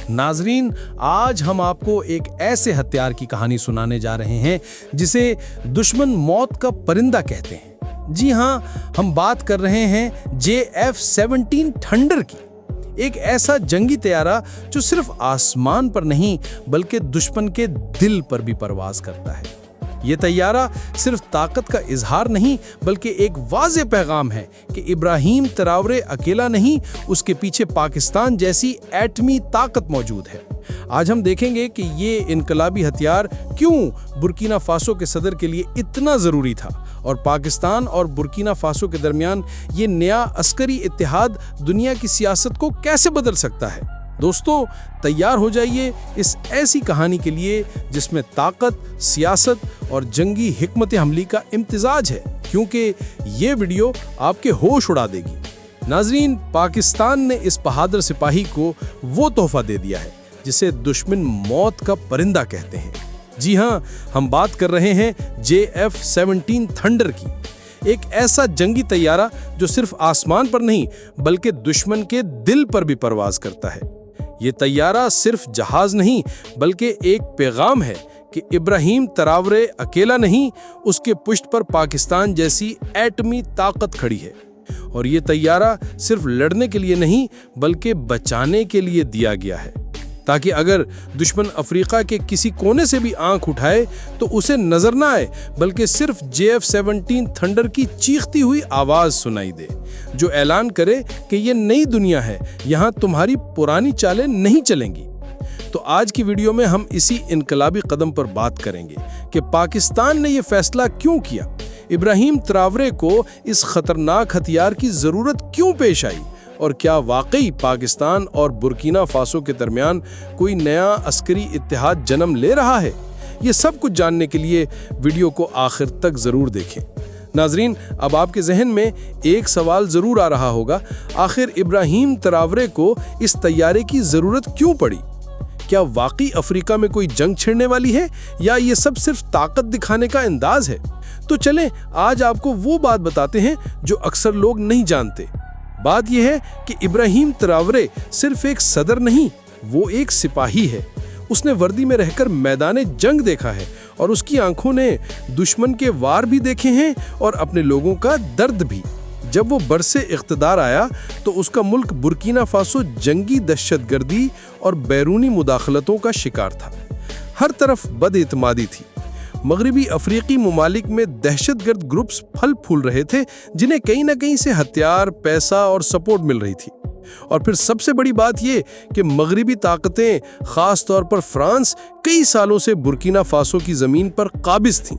नाजरीन, आज हम आपको एक ऐसे हथियार की कहानी सुनाने जा रहे हैं जिसे दुश्मन मौत का परिंदा कहते हैं। जी हाँ, हम बात कर रहे हैं JF-17 थंडर की। एक ऐसा जंगी तैयारा जो सिर्फ आसमान पर नहीं बल्कि दुश्मन के दिल पर भी परवाज करता है। ये तैयारा सिर्फ ताकत का इजहार नहीं बल्कि एक वाज़ेह पैगाम है कि इब्राहिम ट्राओरे अकेला नहीं, उसके पीछे पाकिस्तान जैसी एटमी ताकत मौजूद है। आज हम देखेंगे कि ये इनकलाबी हथियार क्यों बुर्किना फासो के सदर के लिए इतना ज़रूरी था और पाकिस्तान और बुर्किना फासो के दरमियान ये नया अस्करी इत्तेहाद दुनिया की सियासत को कैसे बदल सकता है। दोस्तों, तैयार हो जाइए इस ऐसी कहानी के लिए जिसमें ताकत, सियासत और जंगी हिकमत अमली का इम्तिजाज है, क्योंकि ये वीडियो आपके होश उड़ा देगी। नाजरीन, पाकिस्तान ने इस बहादुर सिपाही को वो तोहफा दे दिया है जिसे दुश्मन मौत का परिंदा कहते हैं। जी हाँ, हम बात कर रहे हैं JF-17 थंडर की। एक ऐसा जंगी तैयारा जो सिर्फ आसमान पर नहीं बल्कि दुश्मन के दिल पर भी परवाज करता है। ये तैयारा सिर्फ जहाज नहीं बल्कि एक पैगाम है कि इब्राहिम ट्राओरे अकेला नहीं, उसके पुष्ट पर पाकिस्तान जैसी एटमी ताकत खड़ी है। और ये तैयारा सिर्फ लड़ने के लिए नहीं बल्कि बचाने के लिए दिया गया है, ताकि अगर दुश्मन अफ्रीका के किसी कोने से भी आंख उठाए तो उसे नजर ना आए बल्कि सिर्फ JF-17 थंडर की चीखती हुई आवाज सुनाई दे, जो ऐलान करे कि ये नई दुनिया है, यहाँ तुम्हारी पुरानी चालें नहीं चलेंगी। तो आज की वीडियो में हम इसी इनकलाबी कदम पर बात करेंगे कि पाकिस्तान ने ये फैसला क्यों किया, इब्राहिम ट्राओरे को इस खतरनाक हथियार की जरूरत क्यों पेश आई और क्या वाकई पाकिस्तान और बुर्किना फासो के दरमियान कोई नया अस्करी इत्तेहाद जन्म ले रहा है। ये सब कुछ जानने के लिए वीडियो को आखिर तक जरूर देखें। नाजरीन, अब आपके जहन में एक सवाल जरूर आ रहा होगा, आखिर इब्राहिम ट्राओरे को इस तैयारे की जरूरत क्यों पड़ी? क्या वाकई अफ्रीका में कोई जंग छिड़ने वाली है या ये सब सिर्फ ताकत दिखाने का अंदाज है? तो चलें, आज आपको वो बात बताते हैं जो अक्सर लोग नहीं जानते। बात यह है कि इब्राहिम ट्राओरे सिर्फ एक सदर नहीं, वो एक सिपाही है। उसने वर्दी में रहकर मैदाने जंग देखा है और उसकी आंखों ने दुश्मन के वार भी देखे हैं और अपने लोगों का दर्द भी। जब वो बरसे इख्तिदार आया तो उसका मुल्क बुर्किना फासो जंगी दहशतगर्दी और बैरूनी मुदाखलतों का शिकार था। हर तरफ बदएतमादी थी। मगरबी अफ्रीकी ममालिक में दहशतगर्द ग्रुप्स फल फूल रहे थे, जिन्हें कहीं ना कहीं से हथियार, पैसा और सपोर्ट मिल रही थी। और फिर सबसे बड़ी बात यह कि मगरबी ताकतें, खास तौर पर फ्रांस, कई सालों से बुर्किना फासो की जमीन पर काबिज थीं।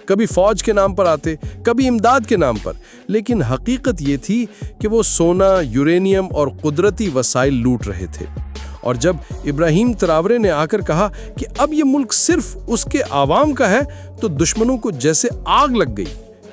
कभी फौज के नाम पर आते, कभी इमदाद के नाम पर, लेकिन हकीकत ये थी कि वो सोना, यूरेनियम और कुदरती वसाइल लूट रहे थे। और जब इब्राहिम ट्राओरे ने आकर कहा कि अब ये मुल्क सिर्फ उसके आवाम का है, तो दुश्मनों को जैसे आग लग गई।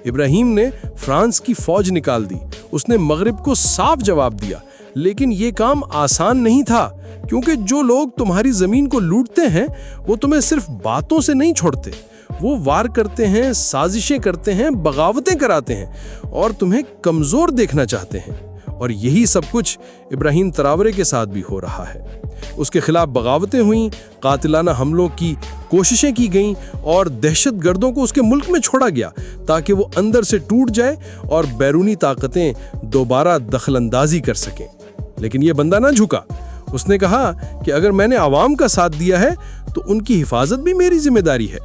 इब्राहिम ने फ्रांस की फौज निकाल दी, उसने मगरिब को साफ जवाब दिया। लेकिन ये काम आसान नहीं था, क्योंकि जो लोग तुम्हारी जमीन को लूटते हैं वो तुम्हें सिर्फ बातों से नहीं छोड़ते, वो वार करते हैं, साजिशें करते हैं, बगावतें कराते हैं और तुम्हें कमजोर देखना चाहते हैं। और यही सब कुछ इब्राहिम ट्राओरे के साथ भी हो रहा है। उसके खिलाफ बगावतें हुईं, कातिलाना हमलों की कोशिशें की गईं और दहशतगर्दों को उसके मुल्क में छोड़ा गया ताकि वो अंदर से टूट जाए और बैरूनी ताकतें दोबारा दखलंदाजी कर सकें। लेकिन ये बंदा ना झुका। उसने कहा कि अगर मैंने आवाम का साथ दिया है तो उनकी हिफाजत भी मेरी जिम्मेदारी है।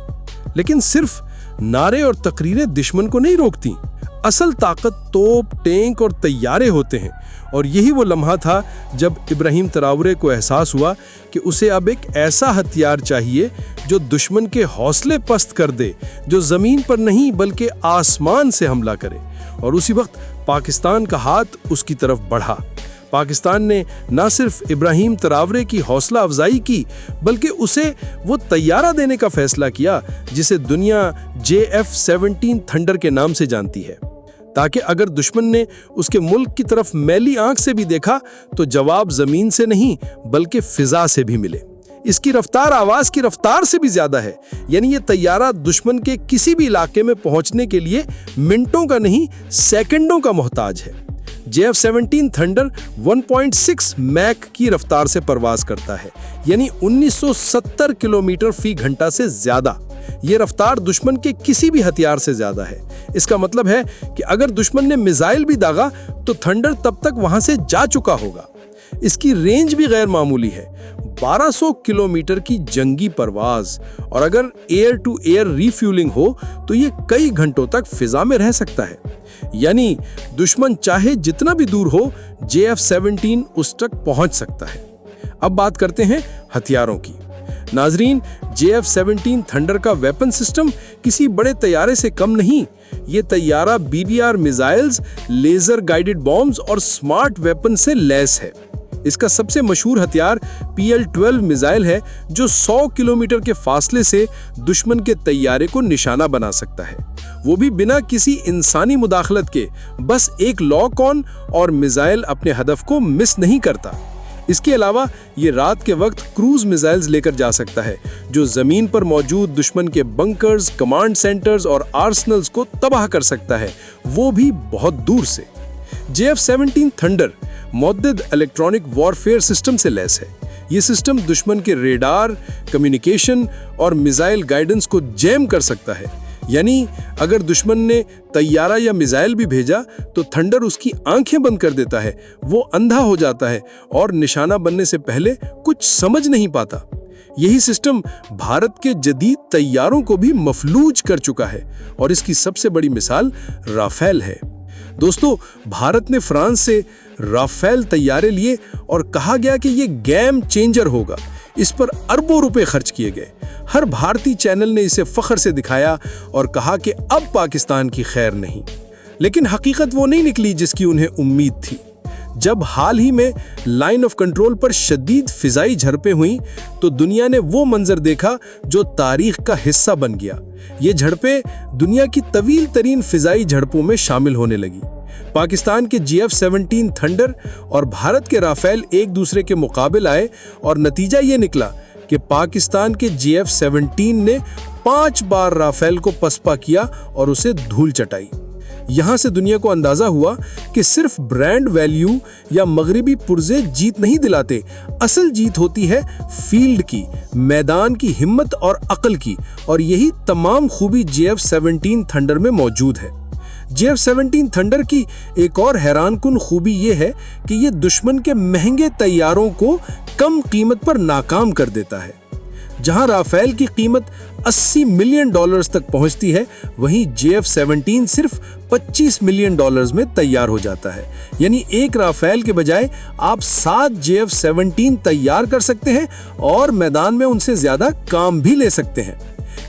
लेकिन सिर्फ नारे और तकरीरें दुश्मन को नहीं रोकती। असल ताकत तोप, टैंक और तैयारे होते हैं। और यही वो लम्हा था जब इब्राहिम ट्राओरे को एहसास हुआ कि उसे अब एक ऐसा हथियार चाहिए जो दुश्मन के हौसले पस्त कर दे, जो जमीन पर नहीं बल्कि आसमान से हमला करे। और उसी वक्त पाकिस्तान का हाथ उसकी तरफ बढ़ा। पाकिस्तान ने न सिर्फ इब्राहिम ट्राओरे की हौसला अफजाई की बल्कि उसे वो तैयारा देने का फैसला किया जिसे दुनिया JF-17 थंडर के नाम से जानती है, ताकि अगर दुश्मन ने उसके मुल्क की तरफ मैली आंख से भी देखा तो जवाब जमीन से नहीं बल्कि फिजा से भी मिले। इसकी रफ्तार आवाज की रफ्तार से भी ज्यादा है, यानी ये तैयारा दुश्मन के किसी भी इलाके में पहुंचने के लिए मिनटों का नहीं, सेकंडों का मोहताज है। JF-17 थंडर 1.6 मैक की रफ्तार से परवाज करता है, यानी 1970 किलोमीटर फी घंटा से ज्यादा। ये रफ्तार दुश्मन के किसी भी हथियार से ज्यादा है। इसका मतलब है कि अगर दुश्मन ने मिसाइल भी दागा तो थंडर तब तक वहां से जा चुका होगा। इसकी रेंज भी गैर मामूली है, 1200 किलोमीटर की जंगी परवाज, और अगर एयर टू एयर रिफ्यूलिंग हो तो ये कई घंटों तक फिजा में रह सकता है। यानी दुश्मन चाहे जितना भी दूर हो, JF-17 उस तक पहुंच सकता है। अब बात करते हैं हथियारों की। नाजरीन, JF-17 थंडर का वेपन सिस्टम किसी बड़े तैयारे से कम नहीं। ये तैयारा BBR missiles, laser guided bombs और स्मार्ट वेपन से लैस है। इसका सबसे मशहूर हथियार PL-12 मिसाइल है, जो 100 किलोमीटर के फासले से दुश्मन के तैयारे को निशाना बना सकता है, वो भी बिना किसी इंसानी मुदाखलत के। बस एक लॉक ऑन और मिसाइल अपने हदफ को मिस नहीं करता। इसके अलावा ये रात के वक्त क्रूज मिसाइल्स लेकर जा सकता है, जो जमीन पर मौजूद दुश्मन के बंकर्स, कमांड सेंटर्स और आर्सनल्स को तबाह कर सकता है, वो भी बहुत दूर से। JF-17 थंडर मुतअद्दिद इलेक्ट्रॉनिक वॉरफेयर सिस्टम से लैस है। ये सिस्टम दुश्मन के रेडार, कम्युनिकेशन और मिसाइल गाइडेंस को जैम कर सकता है। यानी अगर दुश्मन ने तैयारा या मिसाइल भी भेजा तो थंडर उसकी आंखें बंद कर देता है, वो अंधा हो जाता है और निशाना बनने से पहले कुछ समझ नहीं पाता। यही सिस्टम भारत के जदीद तैयारों को भी मफलूज कर चुका है, और इसकी सबसे बड़ी मिसाल राफेल है। दोस्तों, भारत ने फ्रांस से राफेल तैयारे लिए और कहा गया कि ये गेम चेंजर होगा। इस पर अरबों रुपए खर्च किए गए। हर भारतीय चैनल ने इसे फख्र से दिखाया और कहा कि अब पाकिस्तान की खैर नहीं। लेकिन हकीकत वो नहीं निकली जिसकी उन्हें उम्मीद थी। जब हाल ही में लाइन ऑफ कंट्रोल पर शदीद फिजाई झड़पें हुई तो दुनिया ने वो मंजर देखा जो तारीख का हिस्सा बन गया। ये झड़पें दुनिया की तवील तरीन फिजाई झड़पों में शामिल होने लगी। पाकिस्तान के JF-17 थंडर और भारत के राफेल एक दूसरे के मुकाबिल आए और नतीजा ये निकला कि पाकिस्तान के JF-17 ने 5 बार राफेल को पसपा किया और उसे धूल चटाई। यहां से दुनिया को अंदाजा हुआ कि सिर्फ ब्रांड वैल्यू या मगरिबी पुर्जे जीत नहीं दिलाते, असल जीत होती है फील्ड की, मैदान की हिम्मत और अक्ल की, और यही तमाम खूबी JF-17 थंडर में मौजूद है। JF-17 थंडर की एक और हैरानकुन खूबी ये है कि ये दुश्मन के महंगे तैयारों को कम कीमत पर नाकाम कर देता है। जहां राफेल की कीमत $80 मिलियन तक पहुंचती है, वहीं JF-17 सिर्फ $25 मिलियन में तैयार हो जाता है। यानी एक राफेल के बजाय आप 7 JF-17 तैयार कर सकते हैं और मैदान में उनसे ज्यादा काम भी ले सकते हैं।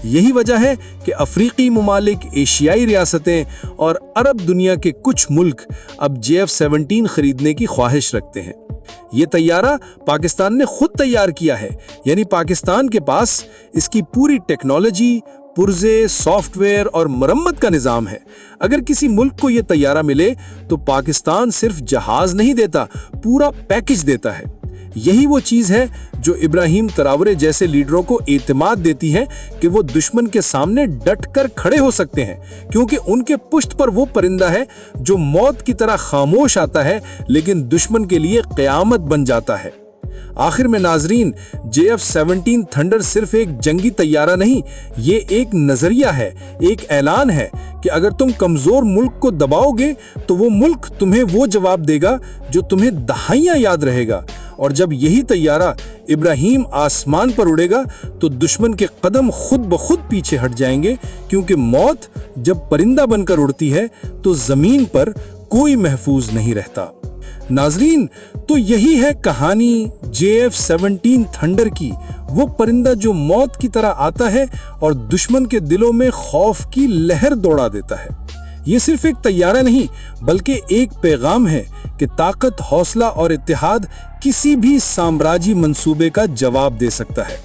यही वजह है कि अफ्रीकी मुमालिक, एशियाई रियासतें और अरब दुनिया के कुछ मुल्क अब JF-17 खरीदने की ख्वाहिश रखते हैं। ये तैयारा पाकिस्तान ने खुद तैयार किया है, यानी पाकिस्तान के पास इसकी पूरी टेक्नोलॉजी, पुर्जे, सॉफ्टवेयर और मरम्मत का निज़ाम है। अगर किसी मुल्क को ये तैयारा मिले तो पाकिस्तान सिर्फ जहाज नहीं देता, पूरा पैकेज देता है। यही वो चीज़ है जो इब्राहिम तरावरे जैसे लीडरों को एतमाद देती है कि वो दुश्मन के सामने डट कर खड़े हो सकते हैं, क्योंकि उनके पुश्त पर वो परिंदा है जो मौत की तरह खामोश आता है लेकिन दुश्मन के लिए क़यामत बन जाता है। आखिर में नाजरीन, JF-17 थंडर सिर्फ एक जंगी तैयारा नहीं, ये एक नजरिया है, एक ऐलान है कि अगर तुम कमजोर मुल्क को दबाओगे तो वो मुल्क तुम्हें वो जवाब देगा जो तुम्हें दहाइयां याद रहेगा। और जब यही तैयारा इब्राहिम आसमान पर उड़ेगा तो दुश्मन के कदम खुद ब खुद पीछे हट जाएंगे, क्योंकि मौत जब परिंदा बनकर उड़ती है तो जमीन पर कोई महफूज नहीं रहता। नाजरीन, तो यही है कहानी JF-17 थंडर की, वो परिंदा जो मौत की तरह आता है और दुश्मन के दिलों में खौफ की लहर दौड़ा देता है। ये सिर्फ एक तैयारा नहीं बल्कि एक पैगाम है कि ताकत, हौसला और इत्तेहाद किसी भी साम्राज्यी मंसूबे का जवाब दे सकता है।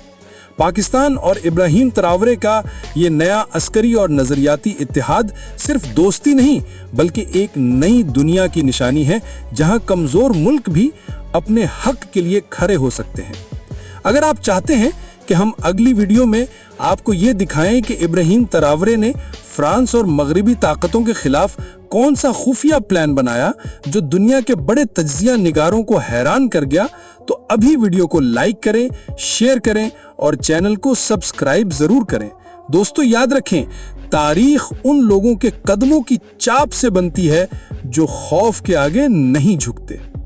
पाकिस्तान और इब्राहिम तरावरे का ये नया अस्करी और नजरियाती इत्तेहाद सिर्फ दोस्ती नहीं बल्कि एक नई दुनिया की निशानी है, जहां कमजोर मुल्क भी अपने हक के लिए खड़े हो सकते हैं। अगर आप चाहते हैं کہ ہم اگلی ویڈیو میں آپ کو یہ دکھائیں کہ ابراہیم تراورے نے فرانس اور مغربی طاقتوں کے خلاف کون سا خفیہ پلان بنایا جو دنیا کے بڑے تجزیہ نگاروں کو حیران کر گیا۔ تو ابھی ویڈیو کو لائک کریں، شیئر کریں اور چینل کو سبسکرائب ضرور کریں۔ دوستو یاد رکھیں، تاریخ ان لوگوں کے قدموں کی چاپ سے بنتی ہے جو خوف کے آگے نہیں جھکتے۔